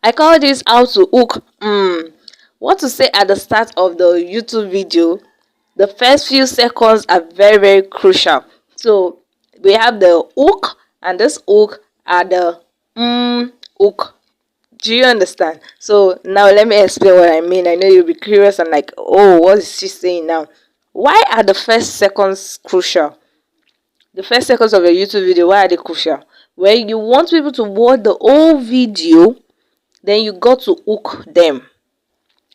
I call this how to hook. What to say at the start of the YouTube video? The first few seconds are very, very crucial. So we have the hook, and this hook are the hook. Do you understand? So now let me explain what I mean. I know you'll be curious and like, oh, what is she saying now? Why are the first seconds crucial? The first seconds of your YouTube video, why are they crucial? When you want people to watch the whole video, then you got to hook them.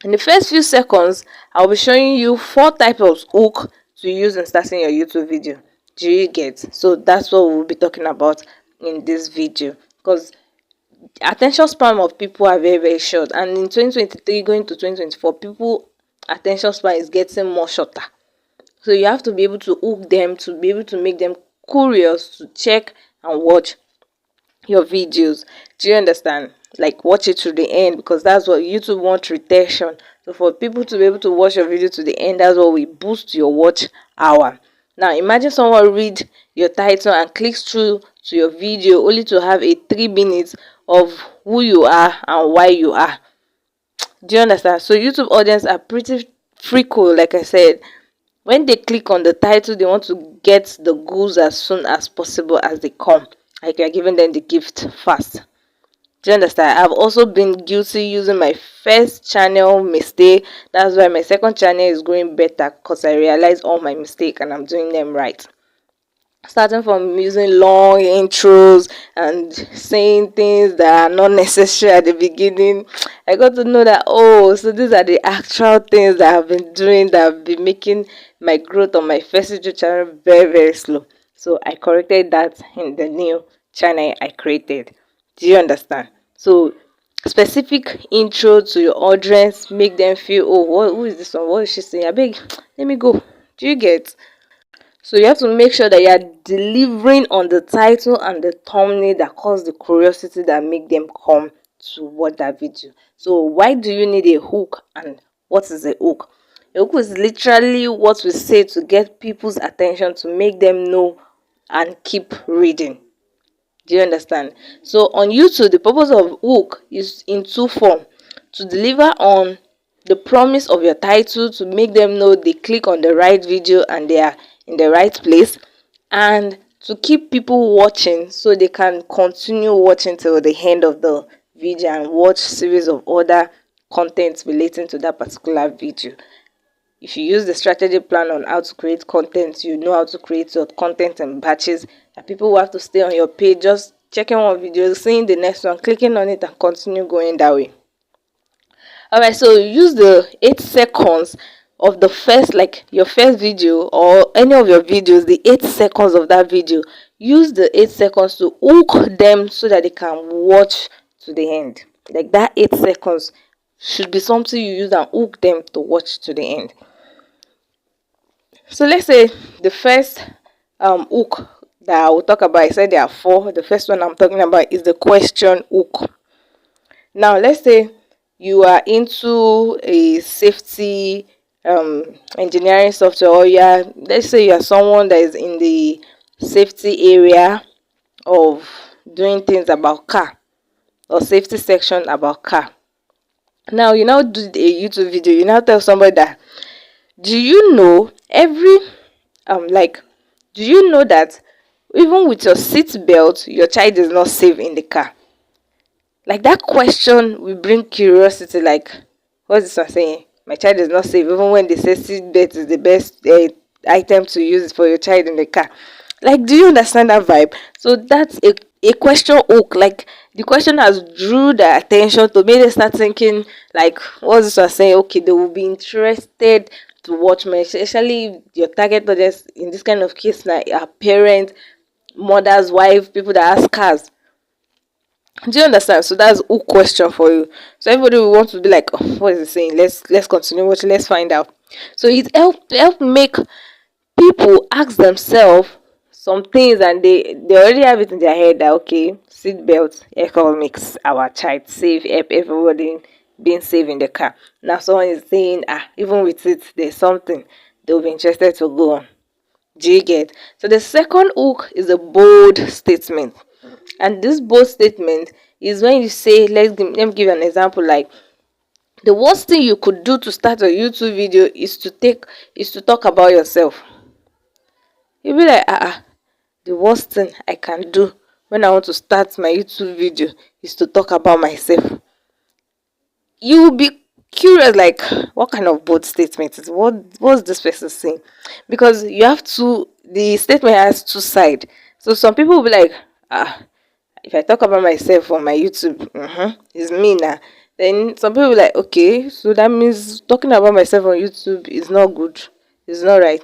In the first few seconds, I'll be showing you 4 types of hook to use in starting your YouTube video. Do you get? So that's what we'll be talking about in this video, because attention span of people are very, very short, and in 2023 going to 2024, people attention span is getting more shorter. So you have to be able to hook them, to be able to make them curious to check and watch your videos. Do you understand? Like, watch it to the end, because that's what YouTube wants, retention. So for people to be able to watch your video to the end, that's what we boost your watch hour. Now imagine someone read your title and clicks through to your video only to have a 3 minutes of who you are and why you are. Do you understand? So YouTube audience are pretty freakful. Like I said, when they click on the title, they want to get the goods as soon as possible as they come. Like you're giving them the gift fast. Do you understand? I've also been guilty using my first channel mistake. That's why my second channel is going better, because I realized all my mistakes and I'm doing them right. Starting from using long intros and saying things that are not necessary at the beginning, I got to know that, oh, so these are the actual things that I've been doing that have been making my growth on my first YouTube channel very, very slow. So I corrected that in the new channel I created. Do you understand? So specific intro to your audience, make them feel, oh, who is this one? What is she saying? I beg, let me go. Do you get? So you have to make sure that you are delivering on the title and the thumbnail that cause the curiosity that make them come to watch that video. So why do you need a hook, and what is a hook? A hook is literally what we say to get people's attention, to make them know and keep reading. Do you understand? So on YouTube, the purpose of hook is in 2 forms: to deliver on the promise of your title, to make them know they click on the right video and they are in the right place, and to keep people watching so they can continue watching till the end of the video and watch series of other contents relating to that particular video. If you use the strategy plan on how to create content, you know how to create your content in batches, that people will have to stay on your page, just checking one video, seeing the next one, clicking on it and continue going that way. Alright, so use the 8 seconds of the first, like your first video or any of your videos, the 8 seconds of that video. Use the 8 seconds to hook them so that they can watch to the end. Like that 8 seconds should be something you use and hook them to watch to the end. So let's say the first hook that I will talk about, I said there are 4. The first one I'm talking about is the question hook. Now let's say you are into a safety engineering software, or let's say you are someone that is in the safety area of doing things about car, or safety section about car. Now you now do a YouTube video, you now tell somebody that, do you know do you know that even with your seat belt your child is not safe in the car? Like that question will bring curiosity, like, what's this one saying? My child is not safe, even when they say seat belt is the best item to use for your child in the car. Like, do you understand that vibe? So that's a question hook. Like, the question has drew their attention to make them start thinking, like, what's this one saying? Okay, they will be interested to watch me, especially your target audience in this kind of case, like our parents, mothers, wife, people that has cars. Do you understand? So that's hook question for you. So everybody will want to be like, oh, what is it saying? Let's continue watching, let's find out. So it help make people ask themselves some things, and they already have it in their head that, okay, seatbelt economics, our child safe, help everybody being safe in the car. Now someone is saying, even with it there's something, they'll be interested to go on. Do you get? So the second hook is a bold statement, and this bold statement is when you say, let me give you an example. Like, the worst thing you could do to start a YouTube video is to talk about yourself. You'll be like, the worst thing I can do when I want to start my YouTube video is to talk about myself. You will be curious, like, what kind of bold statement is what's this person saying? Because the statement has two sides. So some people will be like, if I talk about myself on my YouTube, it's me now. Then some people will be like, okay, so that means talking about myself on YouTube is not good, it's not right.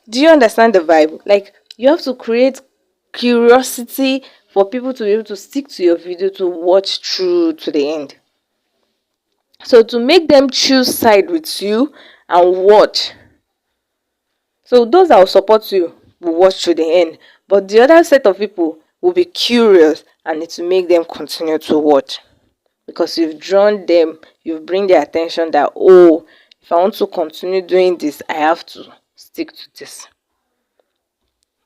Do you understand the vibe? Like, you have to create curiosity for people to be able to stick to your video, to watch through to the end. So to make them choose side with you and watch. So those that will support you will watch to the end. But the other set of people will be curious, and it will make them continue to watch. Because you've drawn them, you've bring their attention that, oh, if I want to continue doing this, I have to stick to this.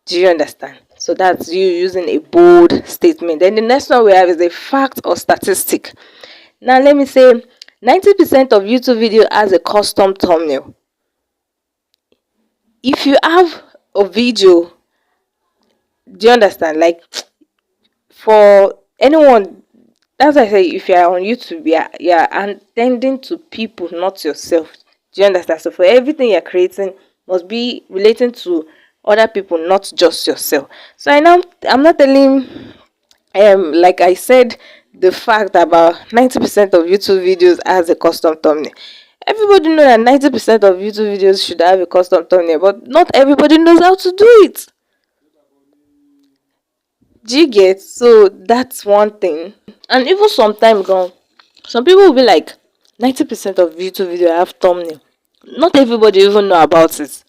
Do you understand? So that's you using a bold statement. Then the next one we have is a fact or statistic. Now let me say 90% of YouTube video has a custom thumbnail. If you have a video, do you understand? Like, for anyone, that's why I say, if you are on YouTube, you're attending to people, not yourself. Do you understand? So for everything you're creating must be relating to other people, not just yourself. So I'm not telling, like I said, the fact about 90% of YouTube videos has a custom thumbnail. Everybody know that 90% of YouTube videos should have a custom thumbnail, but not everybody knows how to do it. Do you get? So that's one thing. And even sometimes gone, some people will be like, 90% of YouTube video have thumbnail. Not everybody even know about it.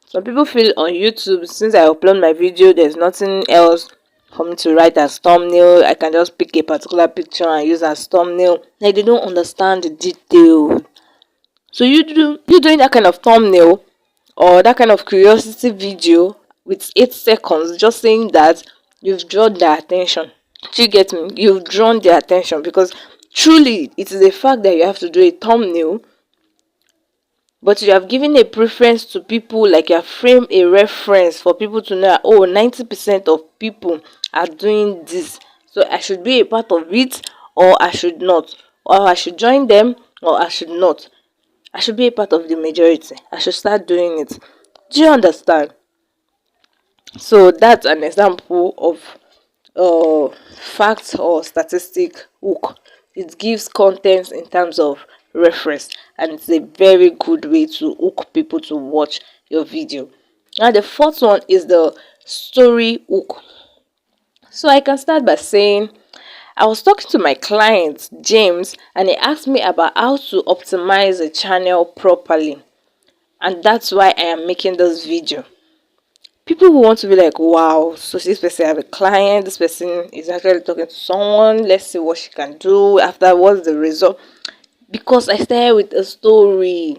Some people feel on YouTube, since I upload my video, there's nothing else for me to write as thumbnail. I can just pick a particular picture and use as thumbnail. Like, they don't understand the detail. So you doing that kind of thumbnail or that kind of curiosity video with 8 seconds, just saying that, you've drawn their attention. Do you get me? You've drawn their attention, because truly it is a fact that you have to do a thumbnail, but you have given a preference to people, like you have framed a reference for people to know, oh, 90% of people are doing this, so I should be a part of it, or I should not, or I should join them, or I should not. I should be a part of the majority. I should start doing it. Do you understand? So that's an example of fact or statistic hook. It gives content in terms of reference, and it's a very good way to hook people to watch your video. Now the fourth one is the story hook. So I can start by saying, I was talking to my client James, and he asked me about how to optimize a channel properly, and that's why I am making this video. People who want to be like, wow, so this person have a client, this person is actually talking to someone, let's see what she can do after, what's the result. Because I started with a story,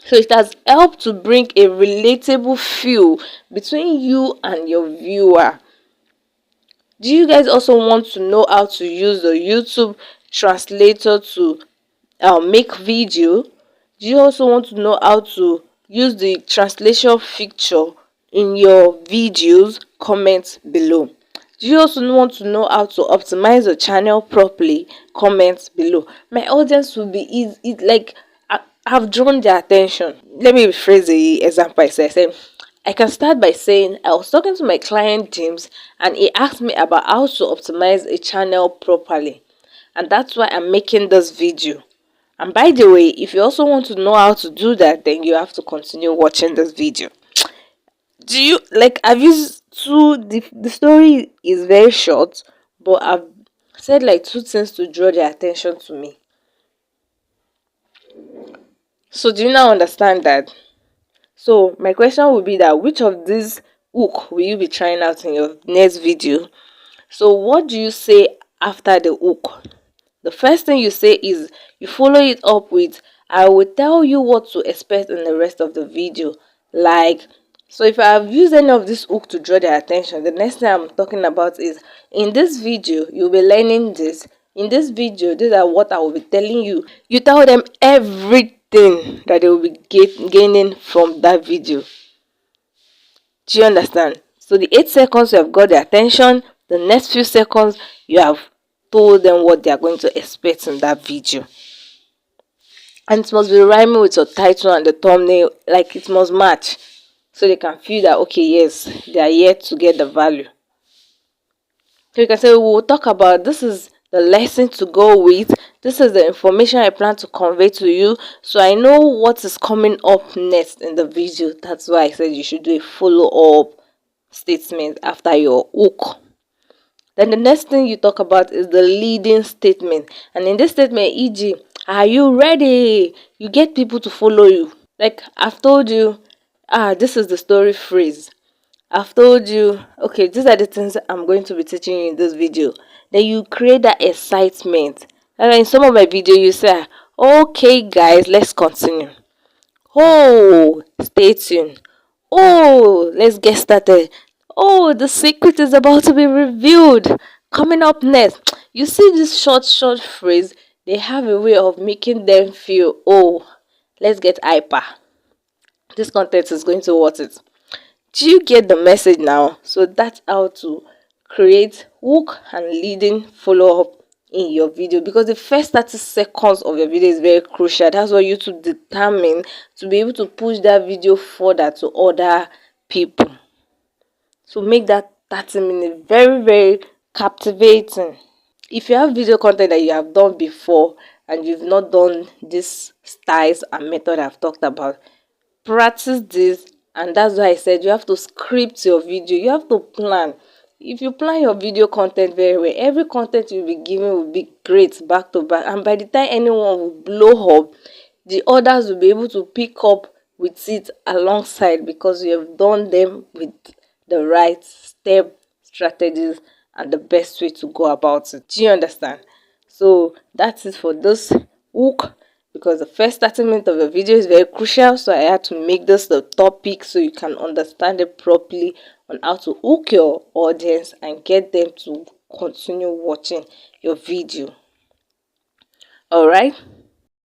so it has helped to bring a relatable feel between you and your viewer. Do you guys also want to know how to use the YouTube translator to make video? Do you also want to know how to use the translation feature in your videos? Comment below. Do you also want to know how to optimize your channel properly? Comment below. My audience will be easy, like, I've drawn their attention. Let me rephrase the example I said. I can start by saying, I was talking to my client James, and he asked me about how to optimize a channel properly, and that's why I'm making this video. And by the way, if you also want to know how to do that, then you have to continue watching this video. Do you like, I've used the story is very short, but I've said like 2 things to draw their attention to me. So do you now understand that? So my question would be that, which of these hook will you be trying out in your next video? So what do you say after the hook? The first thing you say is, you follow it up with, I will tell you what to expect in the rest of the video. Like, So if I have used any of this hook to draw their attention, the next thing I'm talking about is, in this video you'll be learning this. In this video, these are what I will be telling you. You tell them everything that they will be gaining from that video. Do you understand? So the 8 seconds you have got their attention, the next few seconds you have told them what they are going to expect in that video. And it must be rhyming with your title and the thumbnail, like it must match, so they can feel that okay, yes, they are here to get the value. So you can say, we'll talk about, this is the lesson to go with, this is the information I plan to convey to you, so I know what is coming up next in the video. That's why I said you should do a follow-up statement after your hook. Then the next thing you talk about is the leading statement. And in this statement, e.g., are you ready? You get people to follow you. Like I've told you, this is the story phrase. I've told you, okay, these are the things I'm going to be teaching you in this video. Then you create that excitement. And in some of my videos, you say, okay, guys, let's continue. Oh, stay tuned. Oh, let's get started. Oh, the secret is about to be revealed. Coming up next. You see this short phrase, they have a way of making them feel, oh, let's get hyper. This content is going to worth it. Do you get the message now? So that's how to create hook and leading follow-up in your video, because the first 30 seconds of your video is very crucial. That's what YouTube determine to be able to push that video further to other people. So make that 30 minutes very captivating. If you have video content that you have done before and you've not done these styles and method I've talked about, practice this. And that's why I said you have to script your video, you have to plan. If you plan your video content very well, every content you'll be giving will be great back to back, and by the time anyone will blow up, the others will be able to pick up with it alongside, because you have done them with the right step strategies and the best way to go about it. Do you understand? So that's it for this hook, because the first 30 minutes of the video is very crucial, so I had to make this the topic so you can understand it properly on how to hook your audience and get them to continue watching your video. All right,